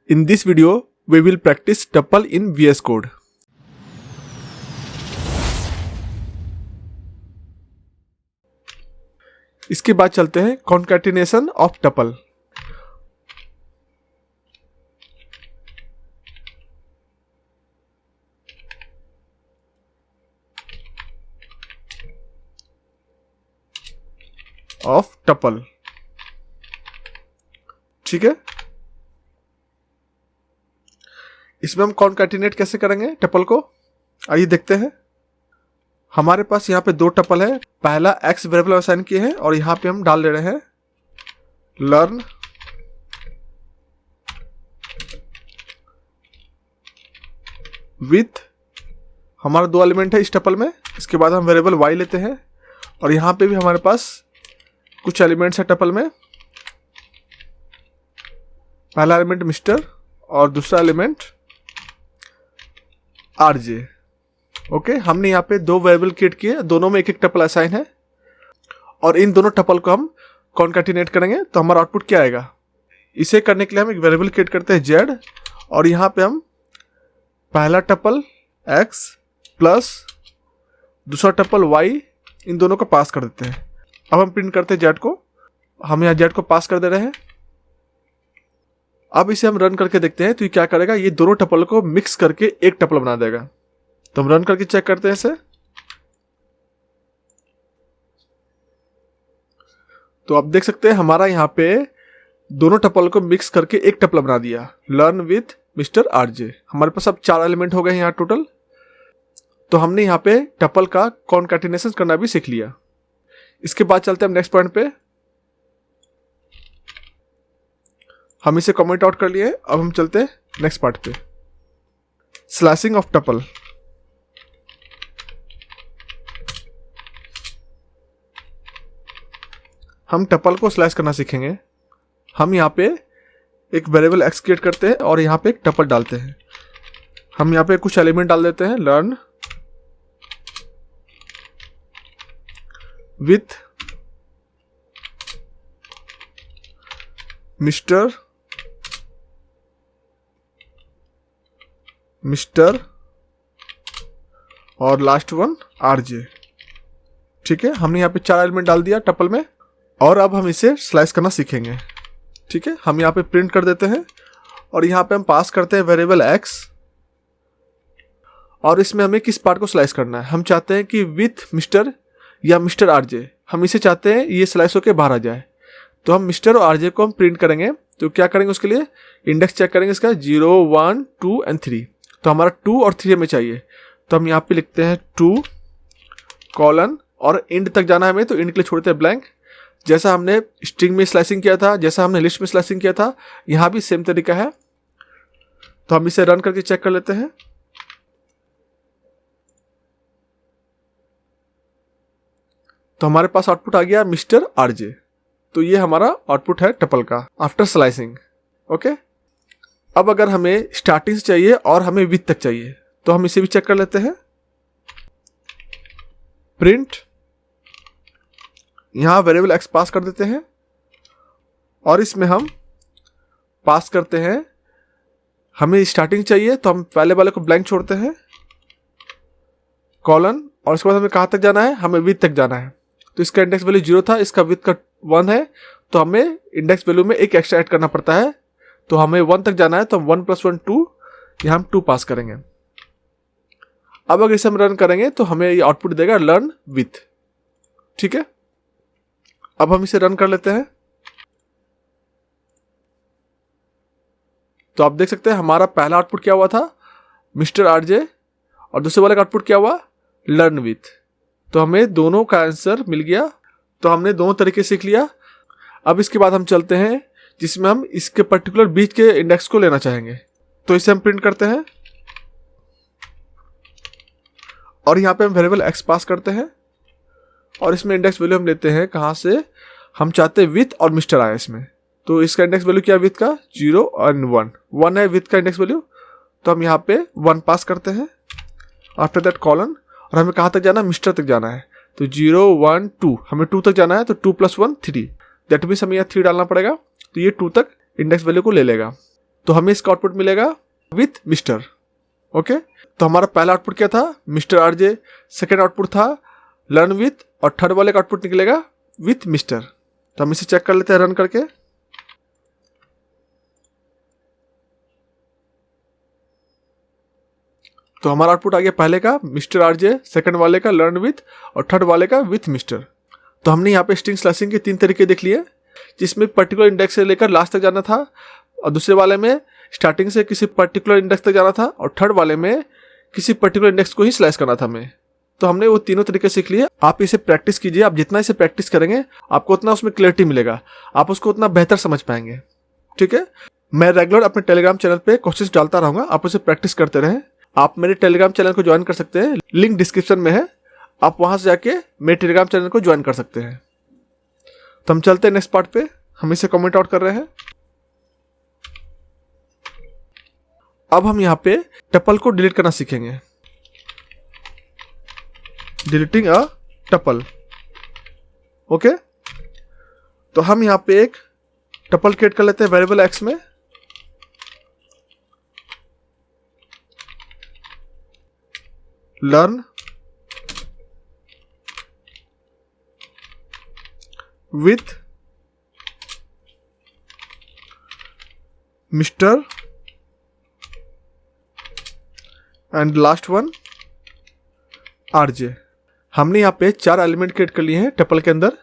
In this video, we will practice tuple in VS Code. इसके बाद चलते हैं concatenation of tuple. Of tuple, ठीक है। इसमें हम कॉन्कैटिनेट कैसे करेंगे टपल को, आइए देखते हैं। हमारे पास यहाँ पे दो टपल है, पहला एक्स वेरिएबल असाइन किए हैं और यहाँ पे हम डाल दे रहे हैं लर्न विथ, हमारा दो एलिमेंट है इस टपल में। इसके बाद हम वेरिएबल वाई लेते हैं और यहाँ पे भी हमारे पास कुछ एलिमेंट्स है टपल में। पहला एलिमेंट मिस्टर और दूसरा एलिमेंट आरजे। ओके, हमने यहाँ पे दो वेरिएबल क्रिएट किए, दोनों में एक एक टपल असाइन है और इन दोनों टपल को हम कॉन्कैटिनेट करेंगे तो हमारा आउटपुट क्या आएगा। इसे करने के लिए हम एक वेरिएबल क्रिएट करते हैं जेड और यहाँ पे हम पहला टपल एक्स प्लस दूसरा टपल वाई, इन दोनों को पास कर देते हैं। अब हम प्रिंट करते हैं जेड को, हम यहाँ जेड को पास कर दे रहे हैं। अब इसे हम रन करके देखते हैं तो ये क्या करेगा, ये दोनों टपल को मिक्स करके एक टपल बना देगा। तो हम रन करके चेक करते हैं इसे। तो आप देख सकते हैं हमारा यहाँ पे दोनों टपल को मिक्स करके एक टपल बना दिया, लर्न विथ मिस्टर आरजे। हमारे पास अब 4 एलिमेंट हो गए यहाँ टोटल। तो हमने यहाँ पे टपल का कॉन्कैटिनेशन करना भी सीख लिया। इसके बाद चलते हैं हम नेक्स्ट पॉइंट पे। हम इसे कमेंट आउट कर लिए। अब हम चलते हैं नेक्स्ट पार्ट पे, स्लैशिंग ऑफ टपल। हम टपल को स्लैश करना सीखेंगे। हम यहाँ पे एक वेरिएबल एक्स क्रिएट करते हैं और यहाँ पे एक टपल डालते हैं। हम यहाँ पे कुछ एलिमेंट डाल देते हैं, लर्न विथ मिस्टर और लास्ट वन आरजे, ठीक है। हमने यहाँ पे 4 एलिमेंट डाल दिया टपल में और अब हम इसे स्लाइस करना सीखेंगे, ठीक है। हम यहाँ पे प्रिंट कर देते हैं और यहाँ पे हम पास करते हैं वेरिएबल एक्स और इसमें हमें किस पार्ट को स्लाइस करना है। हम चाहते हैं कि विथ मिस्टर या मिस्टर आरजे, हम इसे चाहते हैं ये स्लाइस होके बाहर आ जाए। तो हम मिस्टर और आरजे को हम प्रिंट करेंगे। तो क्या करेंगे, उसके लिए इंडेक्स चेक करेंगे इसका 0, 1, 2 एंड 3। तो हमारा 2 और 3 हमें चाहिए, तो हम यहाँ पे लिखते हैं 2 कॉलन और इंड तक जाना है हमें, तो इंड के लिए छोड़ते हैं ब्लैंक। जैसा हमने स्ट्रिंग में स्लाइसिंग किया था, जैसा हमने लिस्ट में स्लाइसिंग किया था, यहाँ भी सेम तरीका है। तो हम इसे रन करके चेक कर लेते हैं। तो हमारे पास आउटपुट आ गया मिस्टर आरजे। तो ये हमारा आउटपुट है टपल का आफ्टर स्लाइसिंग। ओके, अब अगर हमें स्टार्टिंग से चाहिए और हमें विथ तक चाहिए तो हम इसे भी चेक कर लेते हैं। प्रिंट, यहां वेरिएबल एक्स पास कर देते हैं और इसमें हम पास करते हैं, हमें स्टार्टिंग चाहिए तो हम पहले वाले को ब्लैंक छोड़ते हैं, कॉलन, और उसके बाद हमें कहां तक जाना है, हमें विथ तक जाना है। तो इसका इंडेक्स वैल्यू 0 था, इसका विथ का 1 है, तो हमें इंडेक्स वैल्यू में एक एक्स्ट्रा ऐड करना पड़ता है। तो हमें 1 तक जाना है, तो हम 1 + 1 2, यहाँ हम 2 पास करेंगे। अब अगर इसे हम रन करेंगे तो हमें ये आउटपुट देगा लर्न विथ, ठीक है। अब हम इसे रन कर लेते हैं। तो आप देख सकते हैं हमारा पहला आउटपुट क्या हुआ था, मिस्टर आरजे, और दूसरे वाले का आउटपुट क्या हुआ, लर्न विथ। तो हमें दोनों का आंसर मिल गया। तो हमने दोनों तरीके सीख लिया। अब इसके बाद हम चलते हैं जिसमें हम इसके पर्टिकुलर बीच के इंडेक्स को लेना चाहेंगे। तो इसे हम प्रिंट करते हैं और यहाँ पे हम वेरिएबल एक्स पास करते हैं और इसमें इंडेक्स वैल्यू हम लेते हैं, कहाँ से, हम चाहते हैं विथ और मिस्टर आए इसमें। तो इसका इंडेक्स वैल्यू क्या है विथ का, 0 और 1 है विथ का इंडेक्स वैल्यू। तो हम यहाँ पे 1 पास करते हैं, आफ्टर दैट कॉलन, और हमें कहाँ तक जाना है, मिस्टर तक जाना है। तो 0, 1, 2, हमें 2 तक जाना है, तो 2 + 1 3, दैट मीन्स हमें यहाँ 3 डालना पड़ेगा। तो ये 2 तक इंडेक्स वैल्यू को ले लेगा। तो हमें इसका आउटपुट मिलेगा विथ मिस्टर। ओके, तो हमारा पहला आउटपुट क्या था, मिस्टर आरजे। सेकेंड आउटपुट था लर्न विथ, और थर्ड वाले का आउटपुट निकलेगा विथ मिस्टर। तो हम इसे चेक कर लेते हैं रन करके। तो हमारा आउटपुट आ गया पहले का मिस्टर आरजे, सेकंड वाले का लर्न विथ, और थर्ड वाले का विथ मिस्टर। तो हमने यहाँ पे स्ट्रिंग स्लैशिंग के 3 तरीके देख लिए, जिसमें पर्टिकुलर इंडेक्स से लेकर लास्ट तक जाना था, और दूसरे वाले में स्टार्टिंग से किसी पर्टिकुलर इंडेक्स तक जाना था, और थर्ड वाले में किसी पर्टिकुलर इंडेक्स को ही स्लैश करना था हमें। तो हमने वो तीनों तरीके सीख लिए। आप इसे प्रैक्टिस कीजिए, आप जितना इसे प्रैक्टिस करेंगे आपको उतना उसमें क्लैरिटी मिलेगा, आप उसको उतना बेहतर समझ पाएंगे। ठीक है, मैं रेगुलर अपने टेलीग्राम चैनल पे क्वेश्चंस डालता रहूँगा, आप उसे प्रैक्टिस करते रहें। आप मेरे टेलीग्राम चैनल को ज्वाइन कर सकते हैं, लिंक डिस्क्रिप्शन में है, आप वहां से जाके मेरे टेलीग्राम चैनल को ज्वाइन कर सकते हैं। तो हम चलते हैं नेक्स्ट पार्ट पे, हम इसे कमेंट आउट कर रहे हैं। अब हम यहाँ पे टपल को डिलीट करना सीखेंगे, डिलीटिंग अ टपल। ओके, तो हम यहाँ पे एक टपल क्रिएट कर लेते हैं वेरिएबल एक्स में। Learn with mister and last one RJ. हमने यहाँ पे 4 एलिमेंट क्रिएट कर लिए हैं टपल के अंदर,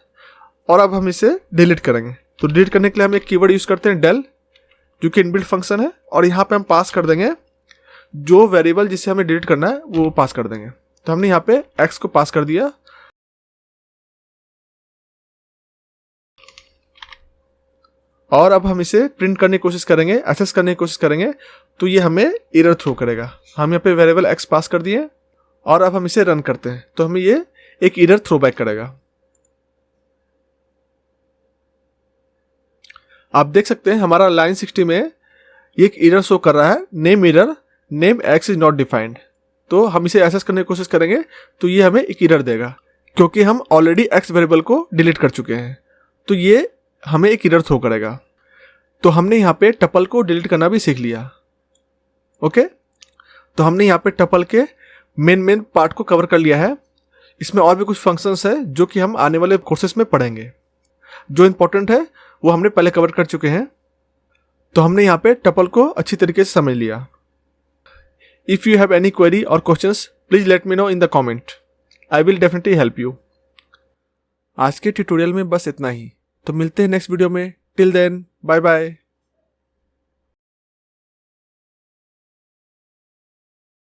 और अब हम इसे डिलीट करेंगे। तो डिलीट करने के लिए हम एक कीवर्ड यूज करते हैं del, जो कि इनबिल्ट फंक्शन है, और यहाँ पे हम पास कर देंगे जो वेरिएबल जिसे हमें डिलीट करना है वो पास कर देंगे। तो हमने यहाँ पे x को पास कर दिया, और अब हम इसे प्रिंट करने की कोशिश करेंगे, एक्सेस करने की कोशिश करेंगे, तो ये हमें एरर थ्रो करेगा। हम यहाँ पे वेरिएबल x पास कर दिए, और अब हम इसे रन करते हैं तो हमें ये एक एरर थ्रो बैक करेगा। आप देख सकते हैं हमारा लाइन 60 में एक एरर शो कर रहा है, name error, name x is not defined. तो हम इसे एक्सेस करने की कोशिश करेंगे तो ये हमें एक एरर देगा, क्योंकि हम ऑलरेडी x वेरिएबल को डिलीट कर चुके हैं, तो ये हमें एक एरर थ्रो करेगा। तो हमने यहाँ पे टपल को डिलीट करना भी सीख लिया। ओके, तो हमने यहाँ पे टपल के मेन पार्ट को कवर कर लिया है। इसमें और भी कुछ फंक्शंस है जो कि हम आने वाले कोर्सेस में पढ़ेंगे। जो इंपॉर्टेंट है वो हमने पहले कवर कर चुके हैं। तो हमने यहाँ पे टपल को अच्छी तरीके से समझ लिया। If you have any query और questions please let me know in the comment, I will definitely help you. आज के ट्यूटोरियल में बस इतना ही, तो मिलते हैं नेक्स्ट वीडियो में। Till then bye bye.